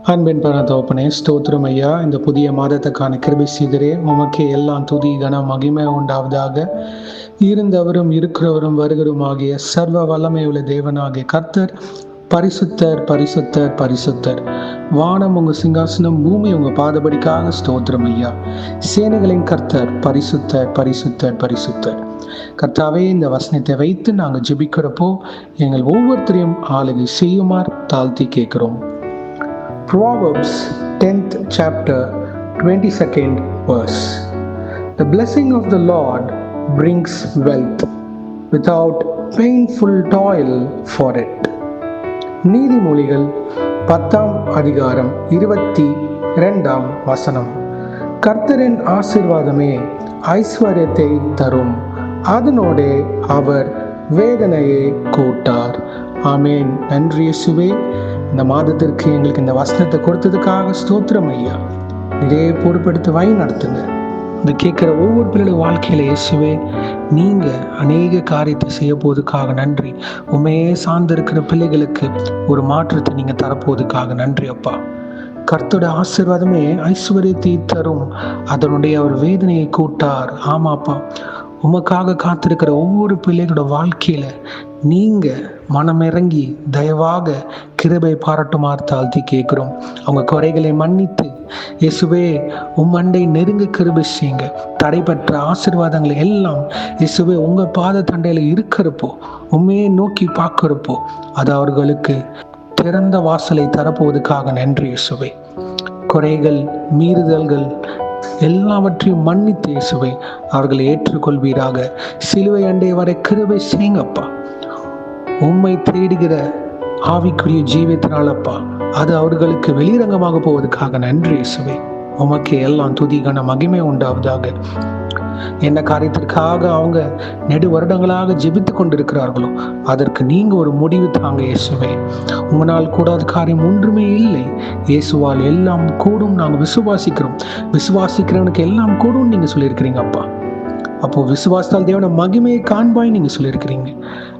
அன்பின் பரதோப்பனே ஸ்தோத்திரம் ஐயா. இந்த புதிய மாதத்துக்கான கிருபை செய்தரே உமக்கே எல்லாம் துதி கன மகிமை உண்டாவதாக. இருந்தவரும் இருக்கிறவரும் வருகிறவரும் ஆகிய சர்வ வல்லமை உள்ள தேவனாகிய கர்த்தர் பரிசுத்தர் பரிசுத்தர் பரிசுத்தர். வானம் உங்க சிங்காசனம், பூமி உங்க பாதபடிக்காக ஸ்தோத்திரம் ஐயா. சேனைகளின் கர்த்தர் பரிசுத்தர் பரிசுத்தர் பரிசுத்தர். கர்த்தாவே, இந்த வசனத்தை வைத்து நாங்கள் ஜெபிக்கிறப்போ எங்கள் ஒவ்வொருத்தரையும் ஆளுகை செய்யுமாறு தாழ்த்தி கேட்கிறோம். Proverbs 10th chapter 22nd verse. The blessing of the Lord brings wealth without painful toil for it. நீதிமொழிகள் 10ஆம் அதிகாரம் 22ஆம் வசனம். கர்த்தரின் ஆசீர்வாதமே ஐஸ்வர்யத்தை தரும், அதனோடே அவர் வேதனையை கூட்டார். ஆமேன். நன்றி இயேசுவே. இந்த மாதத்திற்கு எங்களுக்கு இந்த வசனத்தை கொடுத்ததுக்காக ஸ்தோத்திரம் ஐயா. இதே பொறுப்பெடுத்து வழி நடத்துங்க. இந்த கேட்குற ஒவ்வொரு பிள்ளைகளுடைய வாழ்க்கையில இயேசுவே நீங்க அநேக காரியத்தை செய்ய போவதுக்காக நன்றி. உண்மையே சார்ந்து இருக்கிற பிள்ளைகளுக்கு ஒரு மாற்றத்தை நீங்க தரப்போவதுக்காக நன்றி அப்பா. கர்த்தருடைய ஆசீர்வாதமே ஐஸ்வர்யத்தை தரும், அதனுடைய அவர் வேதனையை கூட்டார். ஆமாப்பா, உமக்காக காத்திருக்கிற ஒவ்வொரு பிள்ளைகளோட வாழ்க்கையில நீங்க மனமிறங்கி தயவாக கிருபை பாராட்டுமாறு தாழ்த்தி கேட்கிறோம். அவங்க குறைகளை மன்னித்து இயேசுவே உம்மண்டை நெருங்க கிருபை செய்யுங்க. தடைபெற்ற ஆசீர்வாதங்களை எல்லாம் இயேசுவே உங்க பாத தண்டையில இருக்கிறப்போ, உண்மையை நோக்கி பார்க்கிறப்போ அது அவர்களுக்கு திறந்த வாசலை தரப்போவதுக்காக நன்றி இயேசுவே. குறைகள் மீறுதல்கள் எல்லாவற்றையும் மன்னித்து இயேசுவை அவர்களை ஏற்றுக்கொள்வீராக. சிலுவை அண்டை வரை கிருபை செய்யுங்கப்பா. உம்மை தேடுகிற ஆவிக்குரிய ஜீவியத்தினாலப்பா அது அவர்களுக்கு வெளிரங்கமாக போவதற்காக நன்றி இயேசுவே. உமக்கு எல்லாம் துதி கன மகிமை உண்டாவதாக. என்ன காரியத்திற்காக அவங்க நெடு வருடங்களாக ஜெபித்து கொண்டிருக்கிறார்களோ அதற்கு நீங்க ஒரு முடிவு தாங்க இயேசுவே. உங்களால் கூடாத காரியம் ஒன்றுமே இல்லை. இயேசுவால் எல்லாம் கூடும் நாங்கள் விசுவாசிக்கிறோம். விசுவாசிக்கிறவனுக்கு எல்லாம் கூடும் நீங்க சொல்லியிருக்கிறீங்க அப்பா. அப்போ விசுவாசத்தால் தேவன மகிமையை காண்பாய் நீங்க சொல்லியிருக்கிறீங்க.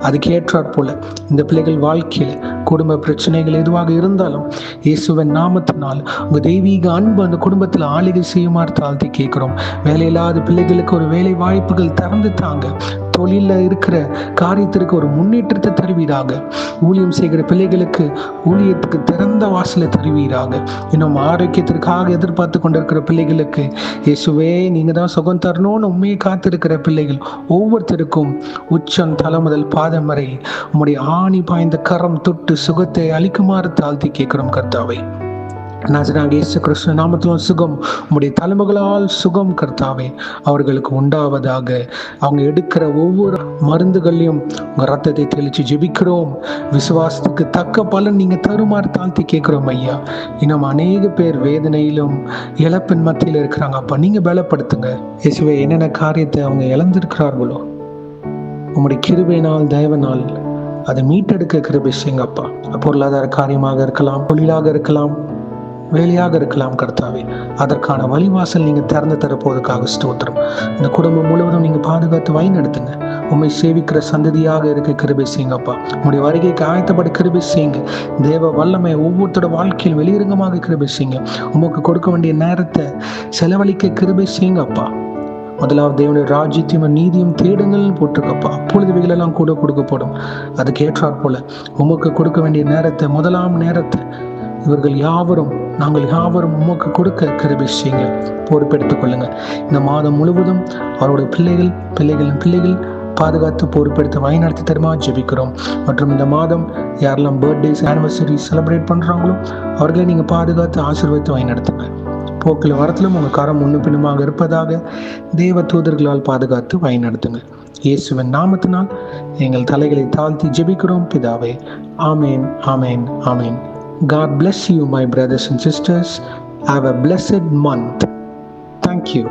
அதுக்கு ஏற்றாற் போல இந்த பிள்ளைகள் வாழ்க்கையில குடும்ப பிரச்சனைகள் எதுவாக இருந்தாலும் இயேசுவின் நாமத்தினால் உங்க தெய்வீக அன்பு அந்த குடும்பத்தில் ஆளுகை செய்யுமாறு தாழ்த்தி கேட்கிறோம். வேலையில்லாத பிள்ளைகளுக்கு ஒரு வேலை வாய்ப்புகள் திறந்து தாங்க. தொழில இருக்கிற காரியத்திற்கு ஒரு முன்னேற்றத்தை தருவீராக. ஊழியம் செய்கிற பிள்ளைகளுக்கு ஊழியத்துக்கு திறந்த வாசலை தருவீராக. இன்னும் ஆரோக்கியத்திற்காக எதிர்பார்த்து கொண்டிருக்கிற பிள்ளைகளுக்கு இயேசுவே நீங்க தான் சுகம் தரணும்னு உண்மையை காத்திருக்கிற பிள்ளைகள் ஒவ்வொருத்தருக்கும் உச்சம் தலை முதல் பாதம் வரை உம்முடைய ஆணி பாய்ந்த கரம் தொட்டு சுகத்தை அளிக்குமாறு தாழ்த்தி கேட்கிறோம் கர்த்தாவை. நாசனாகிய இயேசு கிறிஸ்து நாமத்திலும் சுகம், உம்முடைய தலைமகளால் சுகம் கர்த்தாவே அவர்களுக்கு உண்டாவதாக. அவங்க எடுக்கிற ஒவ்வொரு மருந்துகளையும் உங்க ரத்தத்தை தெளிச்சு ஜெபிக்கிறோம். விசுவாசத்துக்கு தக்க பலன் நீங்க தருமாறு தாழ்த்தி கேட்கிறோம் ஐயா. இன்னும் அநேக பேர் வேதனையிலும் இழப்பின் மத்தியில் இருக்கிறாங்க அப்பா. நீங்க பலப்படுத்துங்க இயேசுவே. என்னென்ன காரியத்தை அவங்க இழந்திருக்கிறார்களோ உம்முடைய கிருபையினால் தயவனால் அதை மீட்டெடுக்க கிருபை செய்யுங்க அப்பா. பொருளாதார காரியமாக இருக்கலாம், தொழிலாக இருக்கலாம், வேலையாக இருக்கலாம் கர்த்தாவே. அதற்கான வழிவாசல் நீங்க திறந்து தரப்போவதற்காக ஸ்தோத்திரம். இந்த குடும்பம் முழுவதும் நீங்க பாதுகாத்து வழி நடத்துங்க. உண்மை சேவிக்கிற சந்ததியாக இருக்க கிருபை செய்யுங்கப்பா. உங்களுடைய வருகைக்கு ஆயத்தப்பட கிருபை செய்யுங்க. தேவ வல்லமை ஒவ்வொருத்தோட வாழ்க்கையில் வெளியரங்கமாக கிருபை செய்யுங்க. உமக்கு கொடுக்க வேண்டிய நேரத்தை செலவழிக்க கிருபை செய்யுங்கப்பா. முதலாவது தேவனுடைய ராஜ்யத்தையும் நீதியும் தேடுங்கள்னு போட்டிருக்கப்பா. அப்பொழுது இவைகளெல்லாம் கூட கொடுக்கப்படும். அதுக்கு ஏற்றாற் போல உமக்கு கொடுக்க வேண்டிய நேரத்தை, முதலாம் நேரத்தை இவர்கள் யாவரும் நாங்கள் யாவரும் உமக்கு கொடுக்க கிருபை செய்யுங்க. பொறுப்பெடுத்துக் கொள்ளுங்க. இந்த மாதம் முழுவதும் அவருடைய பிள்ளைகளின் பிள்ளைகள் பாதுகாத்து பொறுப்பெடுத்து வழிநடத்தி தருமா ஜெபிக்கிறோம். மற்றும் இந்த மாதம் யாரெல்லாம் பர்த்டேஸ் ஆனிவர்சரி செலிப்ரேட் பண்றாங்களோ அவர்களை நீங்க பாதுகாத்து ஆசீர்வதித்து வழிநடத்துங்க. போக்கில் வரத்திலும் உங்க கரம் முன்னும் பின்னுமாக இருப்பதாக தேவ தூதர்களால் பாதுகாத்து வழிநடத்துங்க. இயேசுவின் நாமத்தினால் எங்கள் தலைகளை தாழ்த்தி ஜெபிக்கிறோம் பிதாவே. ஆமேன், ஆமேன், ஆமேன். God bless you, my brothers and sisters. Have a blessed month. Thank you.